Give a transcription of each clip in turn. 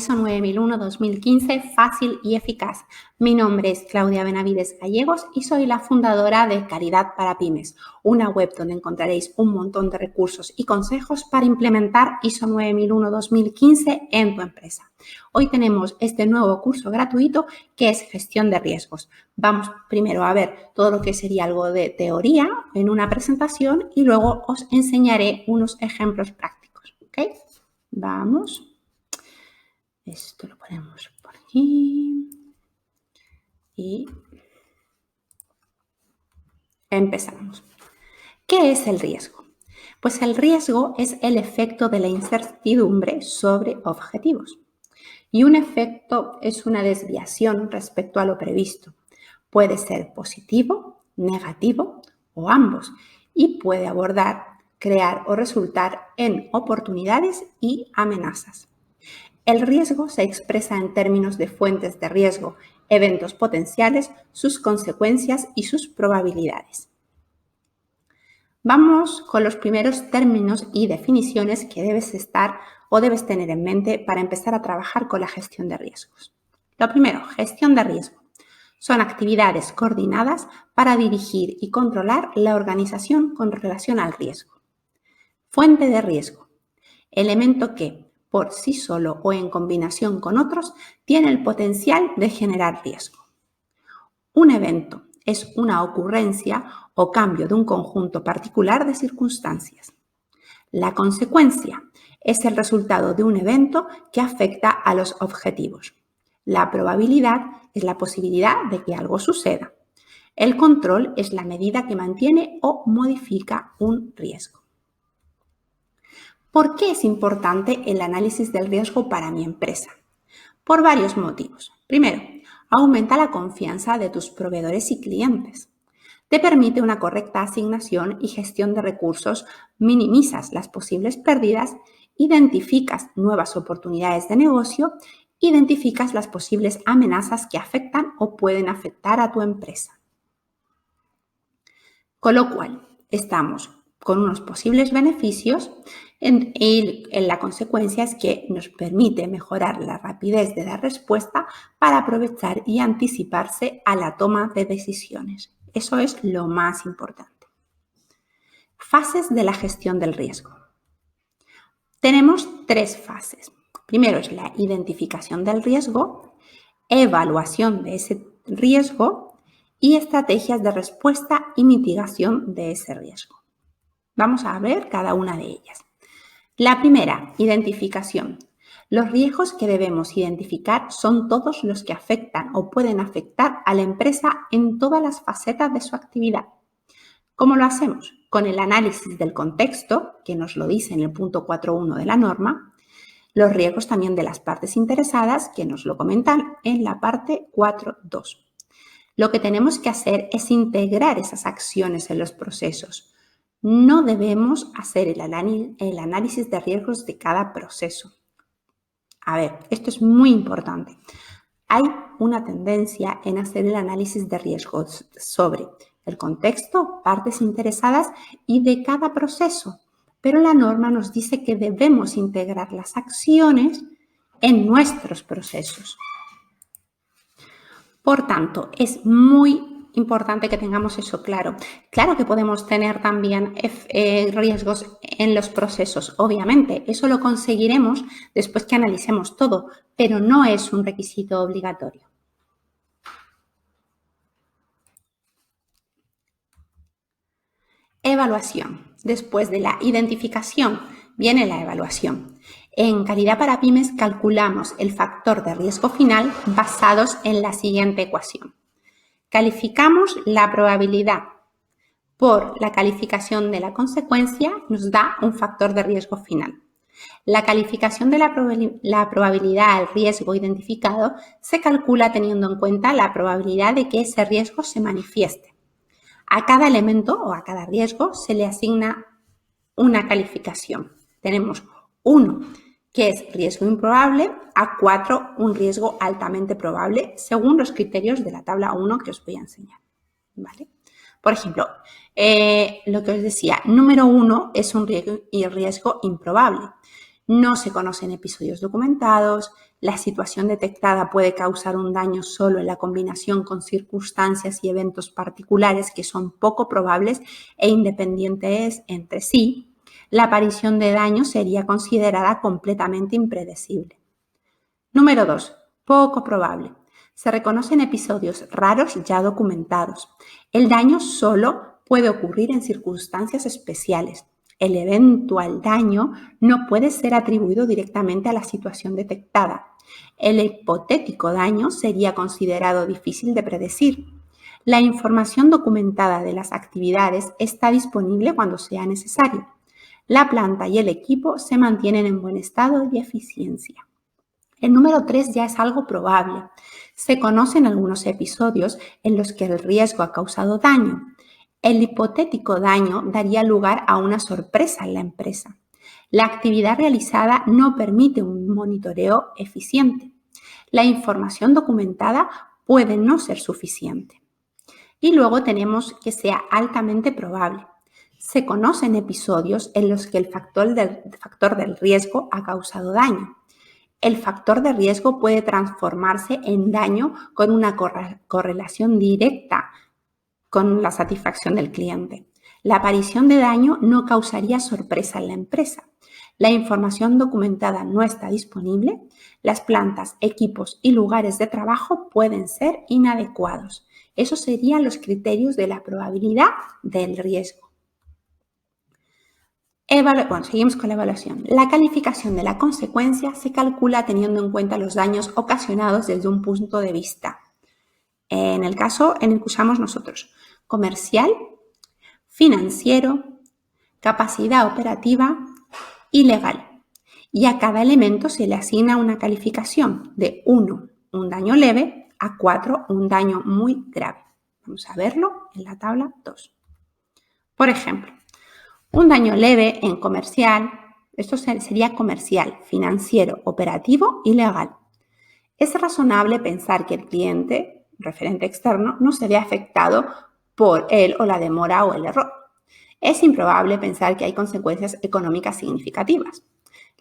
ISO 9001-2015 fácil y eficaz. Mi nombre es Claudia Benavides Gallegos y soy la fundadora de Calidad para Pymes, una web donde encontraréis un montón de recursos y consejos para implementar ISO 9001-2015 en tu empresa. Hoy tenemos este nuevo curso gratuito que es gestión de riesgos. Vamos primero a ver todo lo que sería algo de teoría en una presentación y luego os enseñaré unos ejemplos prácticos. ¿Ok? Vamos. Esto lo ponemos por aquí. Y empezamos. ¿Qué es el riesgo? Pues el riesgo es el efecto de la incertidumbre sobre objetivos. Y un efecto es una desviación respecto a lo previsto. Puede ser positivo, negativo o ambos y puede abordar, crear o resultar en oportunidades y amenazas. El riesgo se expresa en términos de fuentes de riesgo, eventos potenciales, sus consecuencias y sus probabilidades. Vamos con los primeros términos y definiciones que debes tener en mente para empezar a trabajar con la gestión de riesgos. Lo primero, gestión de riesgo. Son actividades coordinadas para dirigir y controlar la organización con relación al riesgo. Fuente de riesgo. Elemento que, por sí solo o en combinación con otros, tiene el potencial de generar riesgo. Un evento es una ocurrencia o cambio de un conjunto particular de circunstancias. La consecuencia es el resultado de un evento que afecta a los objetivos. La probabilidad es la posibilidad de que algo suceda. El control es la medida que mantiene o modifica un riesgo. ¿Por qué es importante el análisis del riesgo para mi empresa? Por varios motivos. Primero, aumenta la confianza de tus proveedores y clientes. Te permite una correcta asignación y gestión de recursos, minimizas las posibles pérdidas, identificas nuevas oportunidades de negocio, identificas las posibles amenazas que afectan o pueden afectar a tu empresa. Con lo cual, estamos con unos posibles beneficios y la consecuencia es que nos permite mejorar la rapidez de la respuesta para aprovechar y anticiparse a la toma de decisiones. Eso es lo más importante. Fases de la gestión del riesgo. Tenemos 3 fases. Primero es la identificación del riesgo, evaluación de ese riesgo y estrategias de respuesta y mitigación de ese riesgo. Vamos a ver cada una de ellas. La primera, identificación. Los riesgos que debemos identificar son todos los que afectan o pueden afectar a la empresa en todas las facetas de su actividad. ¿Cómo lo hacemos? Con el análisis del contexto, que nos lo dice en el punto 4.1 de la norma, los riesgos también de las partes interesadas, que nos lo comentan en la parte 4.2. Lo que tenemos que hacer es integrar esas acciones en los procesos. No debemos hacer el análisis de riesgos de cada proceso. A ver, esto es muy importante. Hay una tendencia en hacer el análisis de riesgos sobre el contexto, partes interesadas y de cada proceso. Pero la norma nos dice que debemos integrar las acciones en nuestros procesos. Por tanto, es muy importante que tengamos eso claro. Claro que podemos tener también riesgos en los procesos, obviamente. Eso lo conseguiremos después que analicemos todo, pero no es un requisito obligatorio. Evaluación. Después de la identificación viene la evaluación. En Calidad para Pymes calculamos el factor de riesgo final basados en la siguiente ecuación. Calificamos la probabilidad por la calificación de la consecuencia, nos da un factor de riesgo final. La calificación de la probabilidad al riesgo identificado se calcula teniendo en cuenta la probabilidad de que ese riesgo se manifieste. A cada elemento o a cada riesgo se le asigna una calificación. Tenemos 1, que es riesgo improbable, a 4, un riesgo altamente probable, según los criterios de la tabla 1 que os voy a enseñar. ¿Vale? Por ejemplo, lo que os decía, número 1 es un riesgo improbable. No se conocen episodios documentados, la situación detectada puede causar un daño solo en la combinación con circunstancias y eventos particulares que son poco probables e independientes entre sí, la aparición de daño sería considerada completamente impredecible. Número 2. Poco probable. Se reconocen episodios raros ya documentados. El daño solo puede ocurrir en circunstancias especiales. El eventual daño no puede ser atribuido directamente a la situación detectada. El hipotético daño sería considerado difícil de predecir. La información documentada de las actividades está disponible cuando sea necesario. La planta y el equipo se mantienen en buen estado y eficiencia. El número 3 ya es algo probable. Se conocen algunos episodios en los que el riesgo ha causado daño. El hipotético daño daría lugar a una sorpresa en la empresa. La actividad realizada no permite un monitoreo eficiente. La información documentada puede no ser suficiente. Y luego tenemos que sea altamente probable. Se conocen episodios en los que el factor del riesgo ha causado daño. El factor de riesgo puede transformarse en daño con una correlación directa con la satisfacción del cliente. La aparición de daño no causaría sorpresa en la empresa. La información documentada no está disponible. Las plantas, equipos y lugares de trabajo pueden ser inadecuados. Esos serían los criterios de la probabilidad del riesgo. Seguimos con la evaluación. La calificación de la consecuencia se calcula teniendo en cuenta los daños ocasionados desde un punto de vista. En el caso en el que usamos nosotros, comercial, financiero, capacidad operativa y legal. Y a cada elemento se le asigna una calificación de 1, un daño leve, a 4, un daño muy grave. Vamos a verlo en la tabla 2. Por ejemplo, un daño leve en comercial, esto sería comercial, financiero, operativo y legal. Es razonable pensar que el cliente, referente externo, no se ve afectado por él o la demora o el error. Es improbable pensar que hay consecuencias económicas significativas.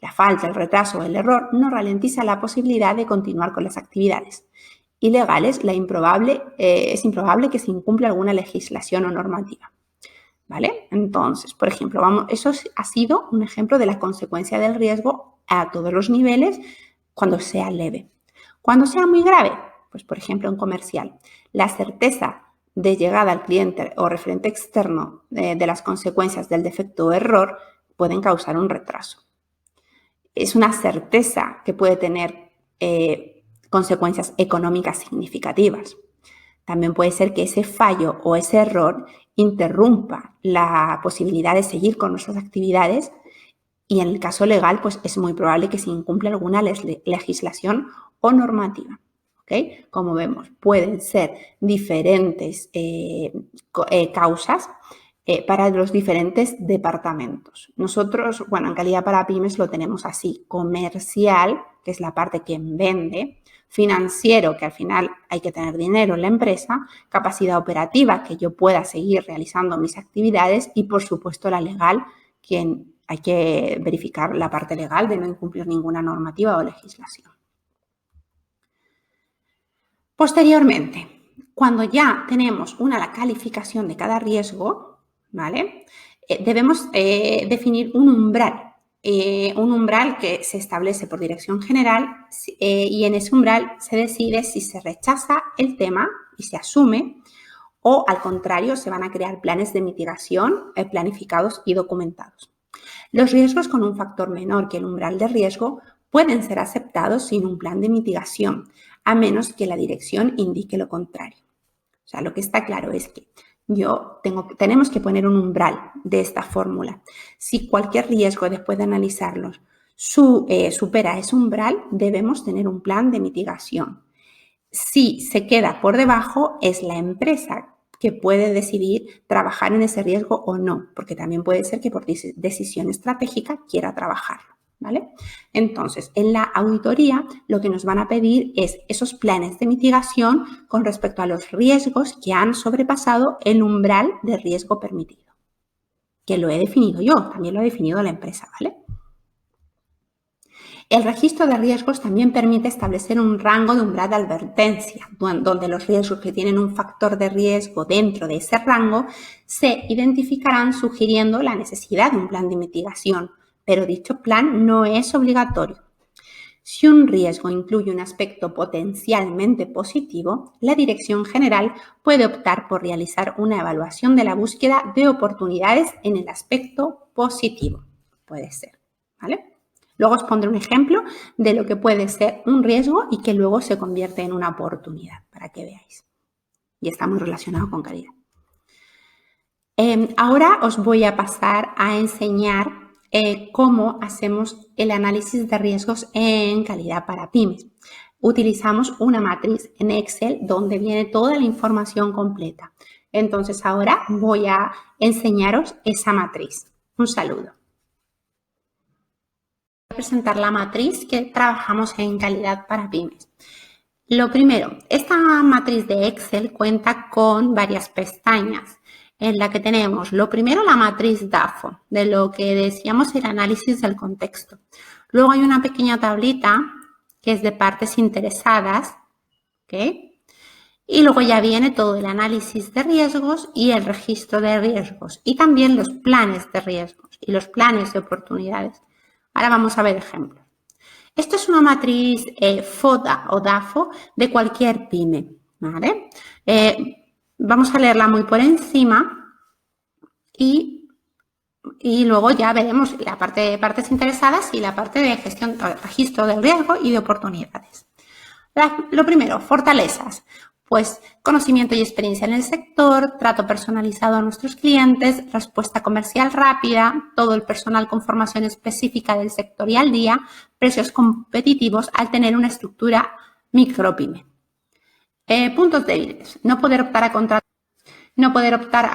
La falta, el retraso o el error no ralentiza la posibilidad de continuar con las actividades. Y legales, es improbable que se incumpla alguna legislación o normativa. ¿Vale? Entonces, por ejemplo, eso ha sido un ejemplo de la consecuencia del riesgo a todos los niveles cuando sea leve. Cuando sea muy grave, pues por ejemplo en comercial, la certeza de llegada al cliente o referente externo de las consecuencias del defecto o error pueden causar un retraso. Es una certeza que puede tener consecuencias económicas significativas. También puede ser que ese fallo o ese error interrumpa la posibilidad de seguir con nuestras actividades y en el caso legal, pues es muy probable que se incumpla alguna legislación o normativa. ¿Okay? Como vemos, pueden ser diferentes causas para los diferentes departamentos. Nosotros, en calidad para pymes lo tenemos así: comercial, que es la parte que vende; financiero, que al final hay que tener dinero en la empresa; capacidad operativa, que yo pueda seguir realizando mis actividades; y por supuesto la legal, que hay que verificar la parte legal de no incumplir ninguna normativa o legislación. Posteriormente, cuando ya tenemos la calificación de cada riesgo, ¿vale? Debemos definir un umbral que se establece por dirección general y en ese umbral se decide si se rechaza el tema y se asume o, al contrario, se van a crear planes de mitigación planificados y documentados. Los riesgos con un factor menor que el umbral de riesgo pueden ser aceptados sin un plan de mitigación, a menos que la dirección indique lo contrario. O sea, lo que está claro es que tenemos que poner un umbral de esta fórmula. Si cualquier riesgo, después de analizarlos, supera ese umbral, debemos tener un plan de mitigación. Si se queda por debajo, es la empresa que puede decidir trabajar en ese riesgo o no, porque también puede ser que por decisión estratégica quiera trabajarlo, ¿vale? Entonces, en la auditoría lo que nos van a pedir es esos planes de mitigación con respecto a los riesgos que han sobrepasado el umbral de riesgo permitido, que lo he definido yo, también lo ha definido la empresa, ¿vale? El registro de riesgos también permite establecer un rango de umbral de advertencia, donde los riesgos que tienen un factor de riesgo dentro de ese rango se identificarán sugiriendo la necesidad de un plan de mitigación, pero dicho plan no es obligatorio. Si un riesgo incluye un aspecto potencialmente positivo, la Dirección General puede optar por realizar una evaluación de la búsqueda de oportunidades en el aspecto positivo. Puede ser, ¿vale? Luego os pondré un ejemplo de lo que puede ser un riesgo y que luego se convierte en una oportunidad, para que veáis. Y está muy relacionado con calidad. Ahora os voy a pasar a enseñar cómo hacemos el análisis de riesgos en calidad para pymes. Utilizamos una matriz en Excel donde viene toda la información completa. Entonces ahora voy a enseñaros esa matriz. Un saludo. Voy a presentar la matriz que trabajamos en calidad para pymes. Lo primero, esta matriz de Excel cuenta con varias pestañas en la que tenemos, lo primero, la matriz DAFO, de lo que decíamos el análisis del contexto. Luego hay una pequeña tablita que es de partes interesadas, ¿ok? Y luego ya viene todo el análisis de riesgos y el registro de riesgos y también los planes de riesgos y los planes de oportunidades. Ahora vamos a ver ejemplos. Esto es una matriz FODA o DAFO de cualquier pyme, ¿vale? Vamos a leerla muy por encima y luego ya veremos la parte de partes interesadas y la parte de gestión, registro de riesgo y de oportunidades. Lo primero, fortalezas. Pues conocimiento y experiencia en el sector, trato personalizado a nuestros clientes, respuesta comercial rápida, todo el personal con formación específica del sector y al día, precios competitivos al tener una estructura micropyme. Puntos débiles. No poder optar a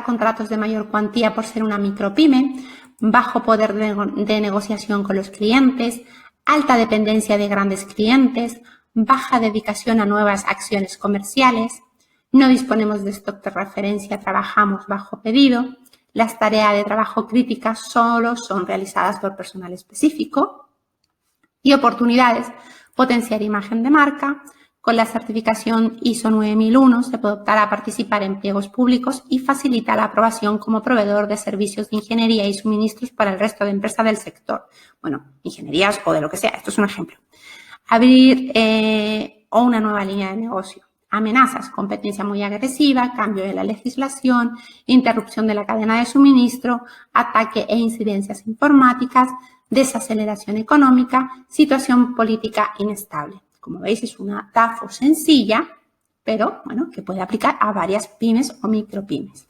contratos de mayor cuantía por ser una micropyme, bajo poder de negociación con los clientes, alta dependencia de grandes clientes, baja dedicación a nuevas acciones comerciales, no disponemos de stock de referencia, trabajamos bajo pedido, las tareas de trabajo críticas solo son realizadas por personal específico y oportunidades, potenciar imagen de marca. Con la certificación ISO 9001 se puede optar a participar en pliegos públicos y facilita la aprobación como proveedor de servicios de ingeniería y suministros para el resto de empresas del sector. Bueno, ingenierías o de lo que sea, esto es un ejemplo. Abrir o una nueva línea de negocio. Amenazas, competencia muy agresiva, cambio de la legislación, interrupción de la cadena de suministro, ataque e incidencias informáticas, desaceleración económica, situación política inestable. Como veis, es una DAFO sencilla, pero bueno, que puede aplicar a varias pymes o micropymes.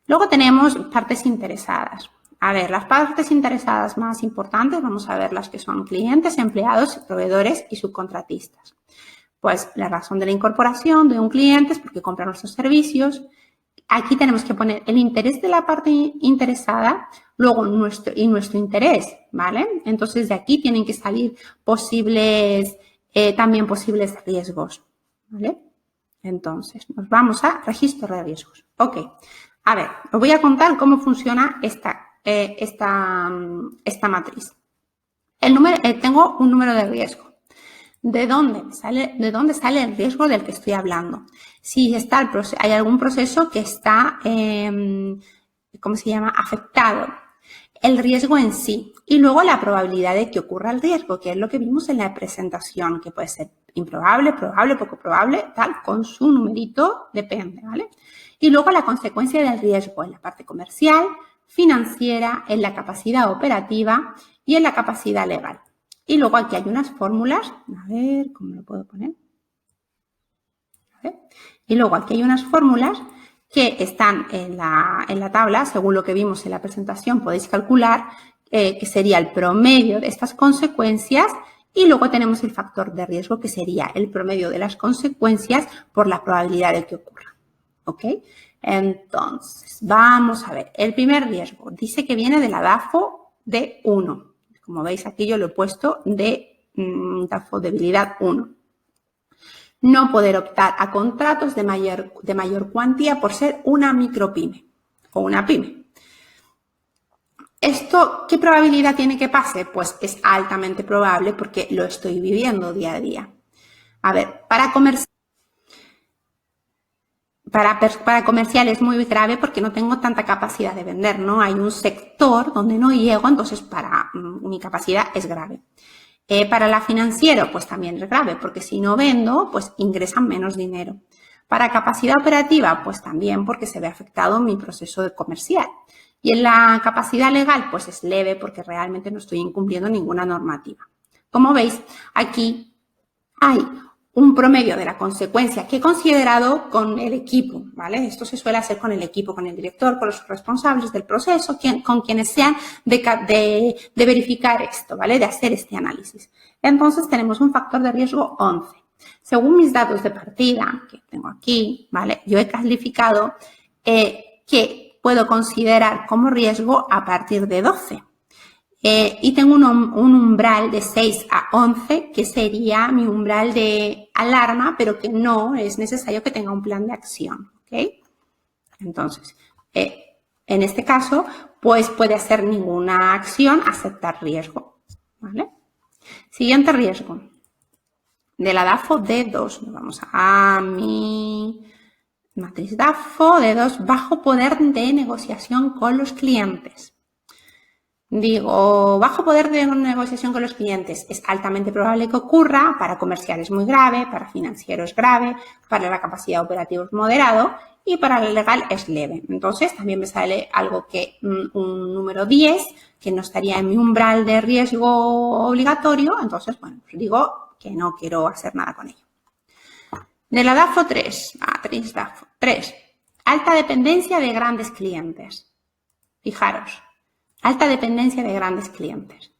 Luego tenemos partes interesadas. A ver, las partes interesadas más importantes, vamos a ver las que son clientes, empleados, proveedores y subcontratistas. Pues la razón de la incorporación de un cliente es porque compra nuestros servicios. Aquí tenemos que poner el interés de la parte interesada, luego nuestro interés, ¿vale? Entonces, de aquí tienen que salir también posibles riesgos, ¿vale? Entonces, nos vamos a registro de riesgos. Ok. A ver, os voy a contar cómo funciona esta matriz. Tengo un número de riesgo. ¿De dónde sale el riesgo del que estoy hablando? Si hay algún proceso que está, afectado. El riesgo en sí. Y luego la probabilidad de que ocurra el riesgo, que es lo que vimos en la presentación, que puede ser improbable, probable, poco probable, tal, con su numerito, depende, ¿vale? Y luego la consecuencia del riesgo en la parte comercial, financiera, en la capacidad operativa y en la capacidad legal. Y luego aquí hay unas fórmulas, a ver, ¿cómo lo puedo poner? A ver. Y luego aquí hay unas fórmulas que están en la tabla, según lo que vimos en la presentación, podéis calcular que sería el promedio de estas consecuencias y luego tenemos el factor de riesgo, que sería el promedio de las consecuencias por la probabilidad de que ocurra. ¿Ok? Entonces, vamos a ver. El primer riesgo dice que viene de la DAFO de 1. Como veis aquí yo lo he puesto de DAFO debilidad 1. No poder optar a contratos de mayor cuantía por ser una micropyme o una pyme. ¿Esto qué probabilidad tiene que pase? Pues es altamente probable porque lo estoy viviendo día a día. A ver, para comercial es muy grave porque no tengo tanta capacidad de vender, ¿no? Hay un sector donde no llego, entonces para mi capacidad es grave. Para la financiero, pues también es grave, porque si no vendo, pues ingresan menos dinero. Para capacidad operativa, pues también porque se ve afectado mi proceso de comercial. Y en la capacidad legal, pues es leve porque realmente no estoy incumpliendo ninguna normativa. Como veis, aquí hay un promedio de la consecuencia que he considerado con el equipo, ¿vale? Esto se suele hacer con el equipo, con el director, con los responsables del proceso, con quienes sean de verificar esto, ¿vale? De hacer este análisis. Entonces, tenemos un factor de riesgo 11. Según mis datos de partida, que tengo aquí, ¿vale? Yo he calificado que puedo considerar como riesgo a partir de 12. Y tengo un umbral de 6 a 11, que sería mi umbral de alarma, pero que no es necesario que tenga un plan de acción, ¿ok? Entonces, en este caso, pues puede hacer ninguna acción, aceptar riesgo, ¿vale? Siguiente riesgo. De la DAFO D2, vamos a mi matriz DAFO D2, bajo poder de negociación con los clientes. Digo, bajo poder de negociación con los clientes. Es altamente probable que ocurra, para comercial es muy grave, para financiero es grave, para la capacidad operativa es moderado y para la legal es leve. Entonces, también me sale algo que un número 10, que no estaría en mi umbral de riesgo obligatorio. Entonces, bueno, pues digo que no quiero hacer nada con ello. De la DAFO 3, matriz DAFO 3, alta dependencia de grandes clientes. Fijaros. Alta dependencia de grandes clientes.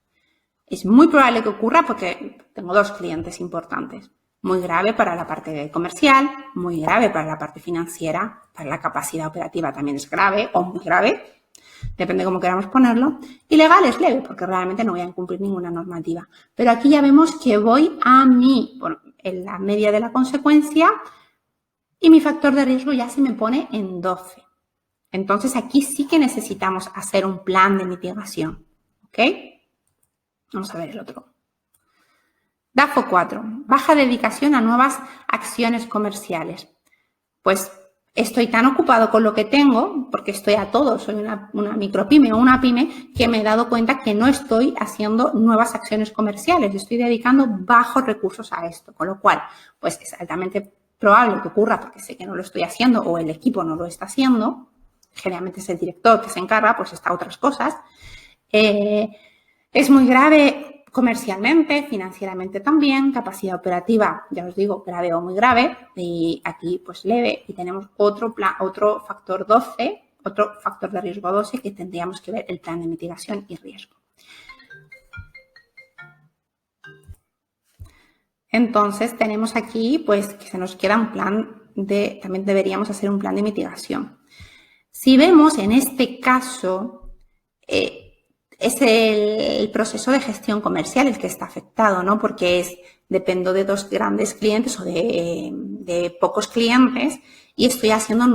Es muy probable que ocurra porque tengo 2 clientes importantes. Muy grave para la parte comercial, muy grave para la parte financiera, para la capacidad operativa también es grave o muy grave, depende de cómo queramos ponerlo. Y legal es leve porque realmente no voy a incumplir ninguna normativa. Pero aquí ya vemos que voy a en la media de la consecuencia y mi factor de riesgo ya se me pone en 12. Entonces, aquí sí que necesitamos hacer un plan de mitigación, ¿ok? Vamos a ver el otro. DAFO 4, baja dedicación a nuevas acciones comerciales. Pues estoy tan ocupado con lo que tengo, porque estoy a todo, soy una micropyme o una pyme, que me he dado cuenta que no estoy haciendo nuevas acciones comerciales, estoy dedicando bajos recursos a esto, con lo cual, pues es altamente probable que ocurra porque sé que no lo estoy haciendo o el equipo no lo está haciendo. Generalmente es el director que se encarga, pues está otras cosas. Es muy grave comercialmente, financieramente también, capacidad operativa, ya os digo, grave o muy grave, y aquí pues leve, y tenemos otro factor 12, otro factor de riesgo 12 que tendríamos que ver el plan de mitigación y riesgo. Entonces tenemos aquí pues que se nos queda un plan también deberíamos hacer un plan de mitigación. Si vemos en este caso, es el proceso de gestión comercial el que está afectado, ¿no? Porque dependo de 2 grandes clientes o de pocos clientes y estoy haciendo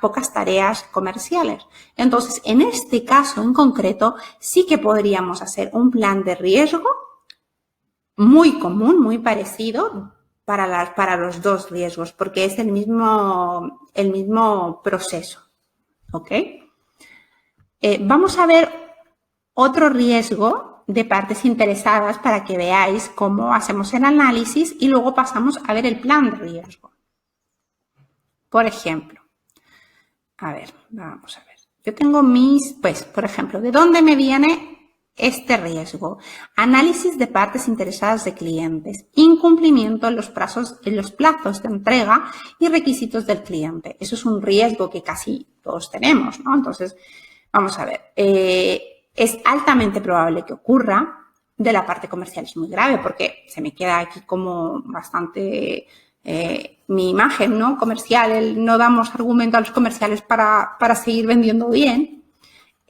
pocas tareas comerciales. Entonces, en este caso en concreto, sí que podríamos hacer un plan de riesgo muy común, muy parecido para los 2 riesgos, porque es el mismo proceso. ¿Ok? Vamos a ver otro riesgo de partes interesadas para que veáis cómo hacemos el análisis y luego pasamos a ver el plan de riesgo. Por ejemplo, a ver, vamos a ver. Yo tengo por ejemplo, ¿de dónde me viene este riesgo? Análisis de partes interesadas de clientes, incumplimiento en los plazos de entrega y requisitos del cliente. Eso es un riesgo que casi todos tenemos, ¿no? Entonces, vamos a ver. Es altamente probable que ocurra. De la parte comercial es muy grave porque se me queda aquí como bastante mi imagen, ¿no? Comercial, no damos argumento a los comerciales para seguir vendiendo bien.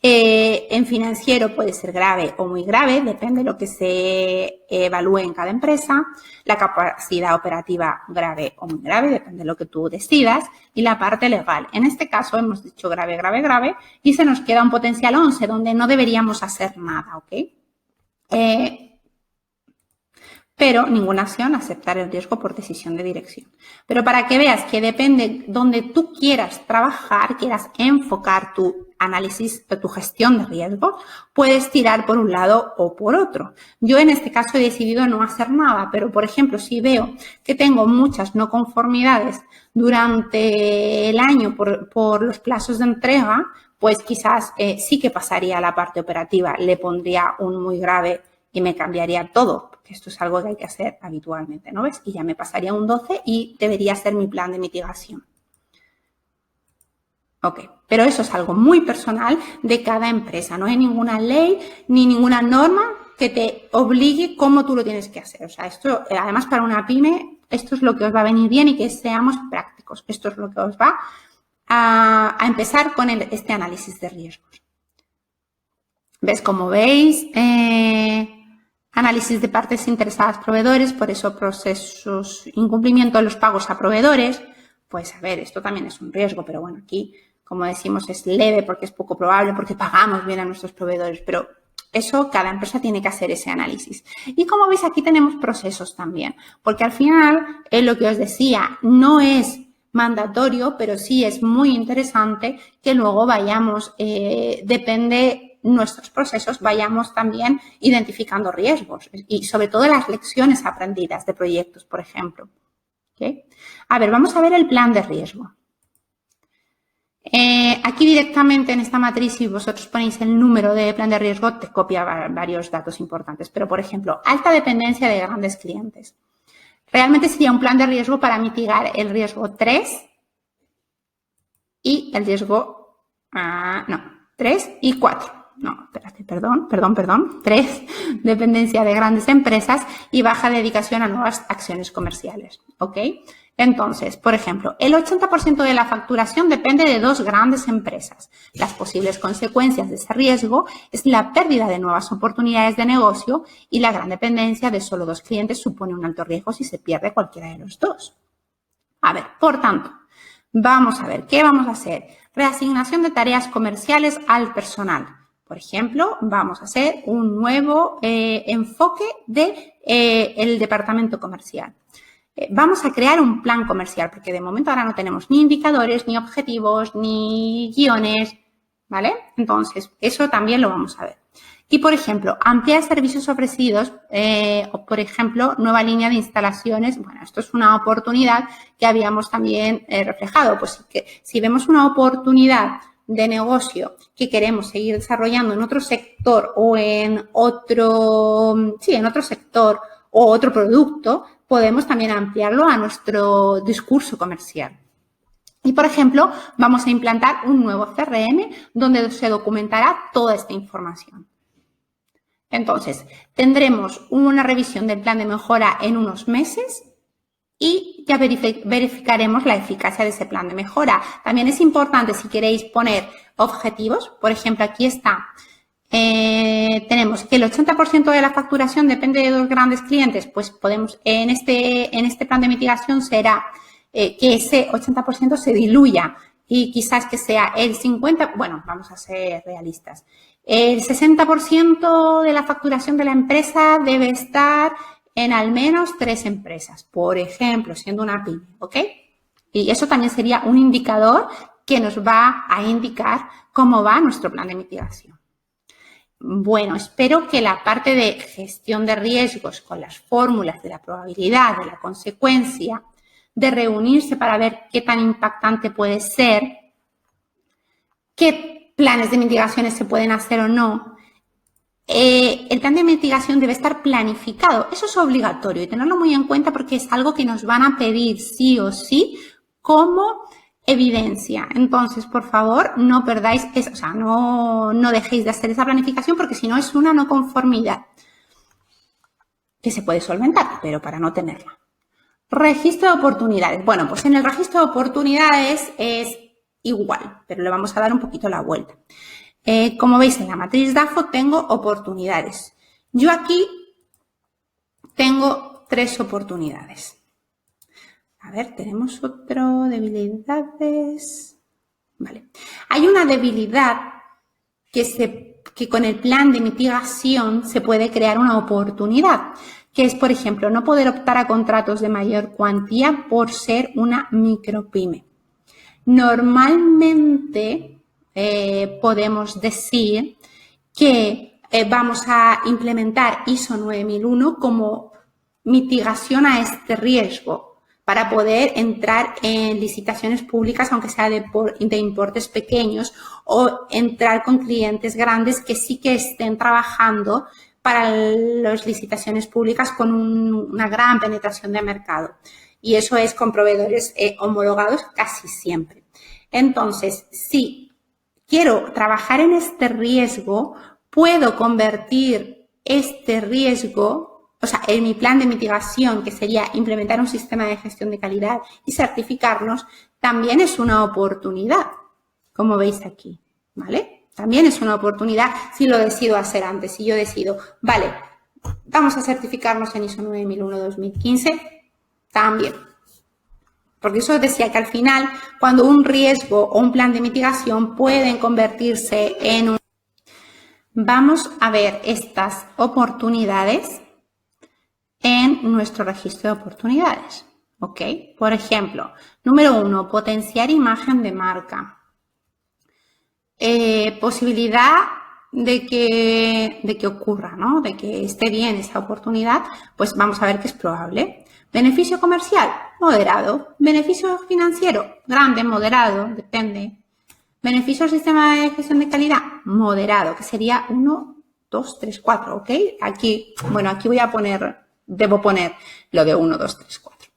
En financiero puede ser grave o muy grave, depende de lo que se evalúe en cada empresa. La capacidad operativa grave o muy grave, depende de lo que tú decidas. Y la parte legal. En este caso hemos dicho grave, grave, grave y se nos queda un potencial 11 donde no deberíamos hacer nada, ¿ok? Pero ninguna acción, aceptar el riesgo por decisión de dirección. Pero para que veas que depende donde tú quieras trabajar, quieras enfocar tu análisis, tu gestión de riesgos, puedes tirar por un lado o por otro. Yo en este caso he decidido no hacer nada, pero por ejemplo, si veo que tengo muchas no conformidades durante el año por los plazos de entrega, pues quizás sí que pasaría a la parte operativa, le pondría un muy grave y me cambiaría todo, porque esto es algo que hay que hacer habitualmente, ¿no ves? Y ya me pasaría un 12 y debería ser mi plan de mitigación. Ok, pero eso es algo muy personal de cada empresa. No hay ninguna ley ni ninguna norma que te obligue cómo tú lo tienes que hacer. O sea, esto, además para una pyme, esto es lo que os va a venir bien y que seamos prácticos. Esto es lo que os va a empezar con este análisis de riesgos. ¿Ves? Como veis, análisis de partes interesadas proveedores, por eso procesos, incumplimiento de los pagos a proveedores. Pues a ver, esto también es un riesgo, pero bueno, aquí, como decimos, es leve porque es poco probable, porque pagamos bien a nuestros proveedores, pero eso cada empresa tiene que hacer ese análisis. Y como veis, aquí tenemos procesos también, porque al final, lo que os decía, no es mandatorio, pero sí es muy interesante que luego vayamos, depende nuestros procesos, vayamos también identificando riesgos y sobre todo las lecciones aprendidas de proyectos, por ejemplo. ¿Okay? A ver, vamos a ver el plan de riesgo. Aquí directamente en esta matriz, si vosotros ponéis el número de plan de riesgo, te copia varios datos importantes. Pero, por ejemplo, alta dependencia de grandes clientes. Realmente sería un plan de riesgo para mitigar el riesgo 3 y el riesgo, 3 y 4. No, espérate, perdón. 3, dependencia de grandes empresas y baja dedicación a nuevas acciones comerciales, ¿ok? Entonces, por ejemplo, el 80% de la facturación depende de 2 grandes empresas. Las posibles consecuencias de ese riesgo es la pérdida de nuevas oportunidades de negocio y la gran dependencia de solo 2 clientes supone un alto riesgo si se pierde cualquiera de los 2. A ver, por tanto, vamos a ver, ¿qué vamos a hacer? Reasignación de tareas comerciales al personal. Por ejemplo, vamos a hacer un nuevo enfoque del departamento comercial. Vamos a crear un plan comercial, porque de momento ahora no tenemos ni indicadores, ni objetivos, ni guiones, ¿vale? Entonces, eso también lo vamos a ver. Y, por ejemplo, ampliar servicios ofrecidos, o, por ejemplo, nueva línea de instalaciones. Bueno, esto es una oportunidad que habíamos también reflejado. Pues que si vemos una oportunidad de negocio que queremos seguir desarrollando en otro sector o en otro sector o otro producto, podemos también ampliarlo a nuestro discurso comercial. Y, por ejemplo, vamos a implantar un nuevo CRM donde se documentará toda esta información. Entonces, tendremos una revisión del plan de mejora en unos meses y ya verificaremos la eficacia de ese plan de mejora. También es importante, si queréis poner objetivos, por ejemplo, aquí está, tenemos que el 80% de la facturación depende de 2 grandes clientes, pues podemos, en este plan de mitigación será que ese 80% se diluya y quizás que sea el 50%, bueno, vamos a ser realistas, el 60% de la facturación de la empresa debe estar en al menos 3 empresas, por ejemplo, siendo una pyme, ¿ok? Y eso también sería un indicador que nos va a indicar cómo va nuestro plan de mitigación. Bueno, espero que la parte de gestión de riesgos con las fórmulas de la probabilidad, de la consecuencia, de reunirse para ver qué tan impactante puede ser, qué planes de mitigaciones se pueden hacer o no. El plan de mitigación debe estar planificado. Eso es obligatorio y tenerlo muy en cuenta porque es algo que nos van a pedir sí o sí como evidencia. Entonces, por favor, no perdáis eso, o sea, no dejéis de hacer esa planificación porque si no es una no conformidad que se puede solventar, pero para no tenerla. Registro de oportunidades. Bueno, pues en el registro de oportunidades es igual, pero le vamos a dar un poquito la vuelta. Como veis en la matriz DAFO tengo oportunidades. Yo aquí tengo 3 oportunidades. A ver, tenemos otro, debilidades. Vale. Hay una debilidad que con el plan de mitigación se puede crear una oportunidad, que es, por ejemplo, no poder optar a contratos de mayor cuantía por ser una micropyme. Normalmente podemos decir que vamos a implementar ISO 9001 como mitigación a este riesgo para poder entrar en licitaciones públicas, aunque sea de importes pequeños, o entrar con clientes grandes que sí que estén trabajando para las licitaciones públicas con una gran penetración de mercado. Y eso es con proveedores homologados casi siempre. Entonces, si quiero trabajar en este riesgo, puedo convertir este riesgo, o sea, en mi plan de mitigación, que sería implementar un sistema de gestión de calidad y certificarnos, también es una oportunidad, como veis aquí, ¿vale? También es una oportunidad si lo decido hacer antes. Si yo decido, vale, vamos a certificarnos en ISO 9001-2015, también. Porque eso decía que al final, cuando un riesgo o un plan de mitigación pueden convertirse en un... Vamos a ver estas oportunidades en nuestro registro de oportunidades, ¿ok? Por ejemplo, número 1, potenciar imagen de marca. Posibilidad de que ocurra, ¿no? De que esté bien esa oportunidad, pues vamos a ver que es probable. Beneficio comercial, moderado. Beneficio financiero, grande, moderado, depende. Beneficio al sistema de gestión de calidad, moderado, que sería 1, 2, 3, 4, ¿ok? Aquí, bueno, aquí debo poner lo de 1, 2, 3, 4.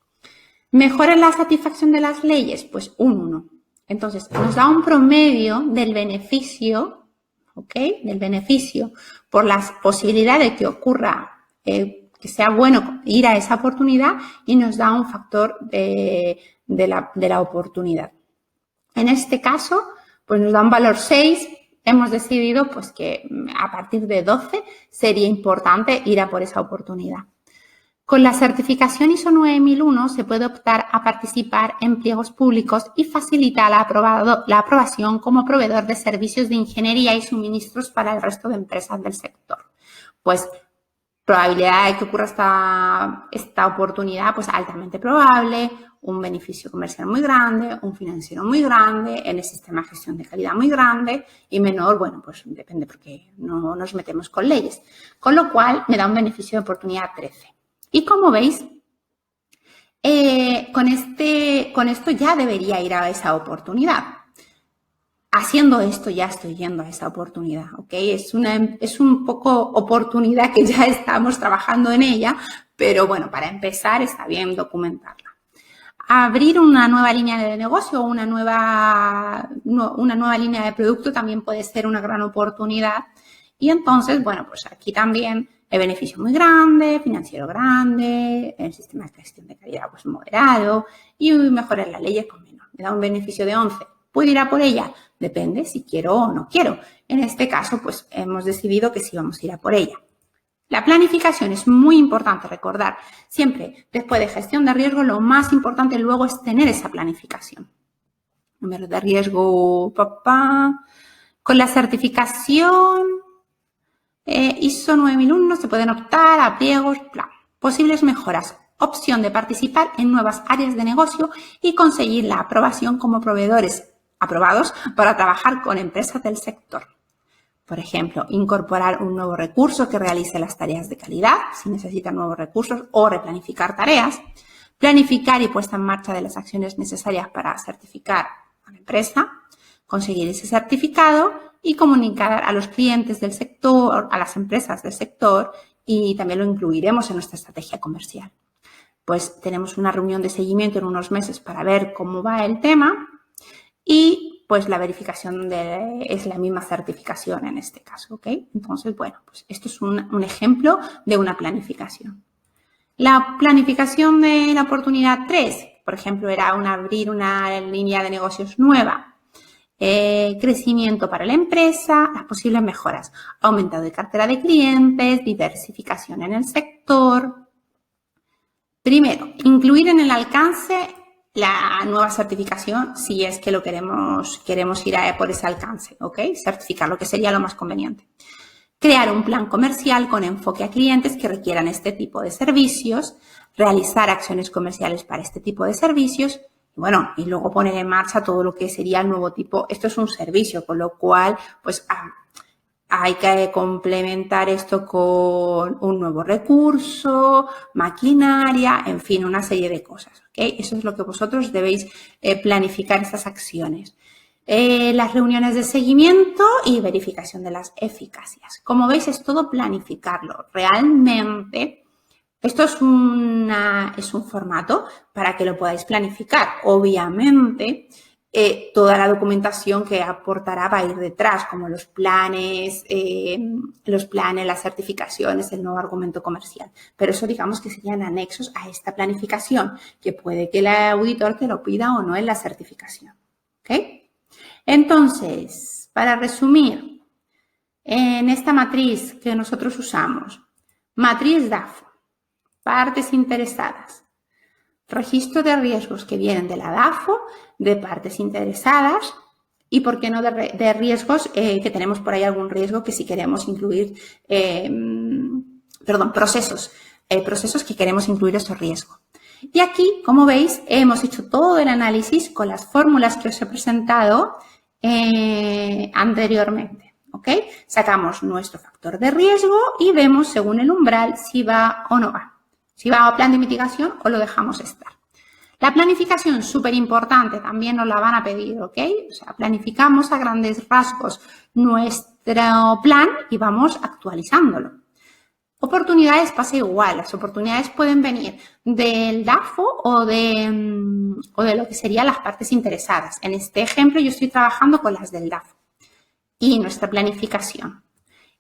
¿Mejora la satisfacción de las leyes? Pues un 1. Entonces, nos da un promedio del beneficio, ¿ok? Del beneficio por las posibilidades de que ocurra, que sea bueno ir a esa oportunidad, y nos da un factor de la oportunidad. En este caso, pues nos da un valor 6. Hemos decidido pues que a partir de 12 sería importante ir a por esa oportunidad. Con la certificación ISO 9001 se puede optar a participar en pliegos públicos y facilita la aprobación como proveedor de servicios de ingeniería y suministros para el resto de empresas del sector. Pues probabilidad de que ocurra esta oportunidad, pues altamente probable, un beneficio comercial muy grande, un financiero muy grande, en el sistema de gestión de calidad muy grande, y menor, bueno, pues depende porque no nos metemos con leyes. Con lo cual me da un beneficio de oportunidad 13. Y como veis, con esto ya debería ir a esa oportunidad. Haciendo esto ya estoy yendo a esa oportunidad, ¿ok? Es un poco oportunidad que ya estamos trabajando en ella, pero bueno, para empezar está bien documentarla. Abrir una nueva línea de negocio o una nueva línea de producto también puede ser una gran oportunidad. Y entonces, bueno, pues aquí también el beneficio muy grande, financiero grande, el sistema de gestión de calidad pues moderado y mejorar las leyes con menor. Me da un beneficio de 11. ¿Puedo ir a por ella? Depende si quiero o no quiero. En este caso, pues hemos decidido que sí vamos a ir a por ella. La planificación es muy importante recordar. Siempre, después de gestión de riesgo, lo más importante luego es tener esa planificación. Número de riesgo, Con la certificación ISO 9001 se pueden optar a pliegos, posibles mejoras. Opción de participar en nuevas áreas de negocio y conseguir la aprobación como proveedores aprobados para trabajar con empresas del sector. Por ejemplo, incorporar un nuevo recurso que realice las tareas de calidad, si necesitan nuevos recursos, o replanificar tareas, planificar y puesta en marcha de las acciones necesarias para certificar a la empresa, conseguir ese certificado y comunicar a los clientes del sector, a las empresas del sector, y también lo incluiremos en nuestra estrategia comercial. Pues tenemos una reunión de seguimiento en unos meses para ver cómo va el tema y pues la verificación es la misma certificación en este caso, ¿ok? Entonces, bueno, pues esto es un ejemplo de una planificación. La planificación de la oportunidad 3, por ejemplo, era abrir una línea de negocios nueva. crecimiento para la empresa, las posibles mejoras, aumento de cartera de clientes, diversificación en el sector. Primero, incluir en el alcance la nueva certificación si es que lo queremos ir por ese alcance, ¿ok? Certificarlo, que sería lo más conveniente. Crear un plan comercial con enfoque a clientes que requieran este tipo de servicios, realizar acciones comerciales para este tipo de servicios, y luego poner en marcha todo lo que sería el nuevo tipo. Esto es un servicio, con lo cual, pues, hay que complementar esto con un nuevo recurso, maquinaria, en fin, una serie de cosas, ¿ok? Eso es lo que vosotros debéis planificar estas acciones. Las reuniones de seguimiento y verificación de las eficacias. Como veis, es todo planificarlo. Realmente, esto es un formato para que lo podáis planificar. Obviamente, toda la documentación que aportará va a ir detrás, como los planes, las certificaciones, el nuevo argumento comercial. Pero eso, digamos, que serían anexos a esta planificación, que puede que el auditor te lo pida o no en la certificación. ¿Ok? Entonces, para resumir, en esta matriz que nosotros usamos, matriz DAFO, partes interesadas, registro de riesgos que vienen de la DAFO, de partes interesadas y, ¿por qué no, de riesgos que tenemos por ahí algún riesgo que si queremos incluir, procesos que queremos incluir esos riesgos. Y aquí, como veis, hemos hecho todo el análisis con las fórmulas que os he presentado anteriormente, ¿ok? Sacamos nuestro factor de riesgo y vemos según el umbral si va o no va. Si va a plan de mitigación o lo dejamos estar. La planificación, súper importante, también nos la van a pedir, ¿ok? O sea, planificamos a grandes rasgos nuestro plan y vamos actualizándolo. Oportunidades pasa igual, las oportunidades pueden venir del DAFO o de lo que serían las partes interesadas. En este ejemplo yo estoy trabajando con las del DAFO y nuestra planificación.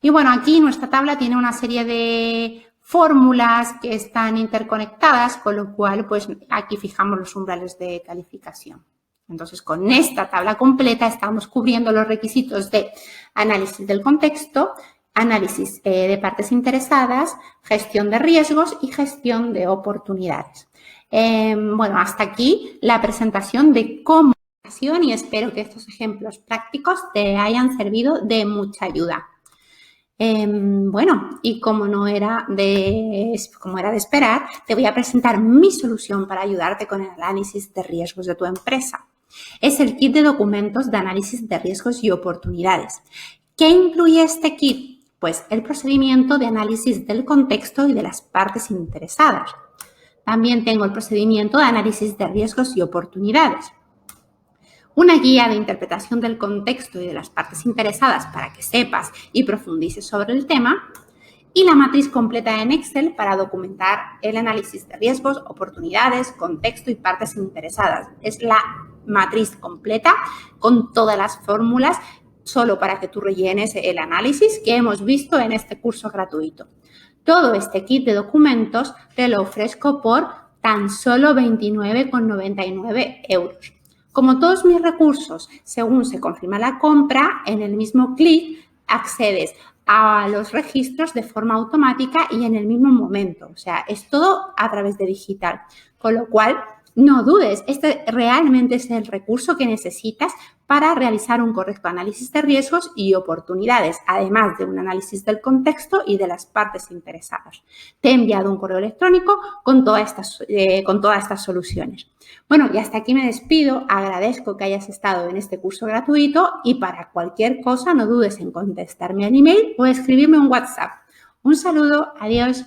Y bueno, aquí nuestra tabla tiene una serie de fórmulas que están interconectadas, con lo cual pues aquí fijamos los umbrales de calificación. Entonces, con esta tabla completa estamos cubriendo los requisitos de análisis del contexto, análisis de partes interesadas, gestión de riesgos y gestión de oportunidades. Hasta aquí la presentación de cómo y espero que estos ejemplos prácticos te hayan servido de mucha ayuda. Y como era de esperar, te voy a presentar mi solución para ayudarte con el análisis de riesgos de tu empresa. Es el kit de documentos de análisis de riesgos y oportunidades. ¿Qué incluye este kit? Pues el procedimiento de análisis del contexto y de las partes interesadas. También tengo el procedimiento de análisis de riesgos y oportunidades. Una guía de interpretación del contexto y de las partes interesadas para que sepas y profundices sobre el tema. Y la matriz completa en Excel para documentar el análisis de riesgos, oportunidades, contexto y partes interesadas. Es la matriz completa con todas las fórmulas solo para que tú rellenes el análisis que hemos visto en este curso gratuito. Todo este kit de documentos te lo ofrezco por tan solo 29,99 €. Como todos mis recursos, según se confirma la compra, en el mismo clic accedes a los registros de forma automática y en el mismo momento. O sea, es todo a través de digital. Con lo cual, no dudes, este realmente es el recurso que necesitas para realizar un correcto análisis de riesgos y oportunidades, además de un análisis del contexto y de las partes interesadas. Te he enviado un correo electrónico con todas estas soluciones. Bueno, y hasta aquí me despido. Agradezco que hayas estado en este curso gratuito y para cualquier cosa no dudes en contestarme al email o escribirme un WhatsApp. Un saludo, adiós.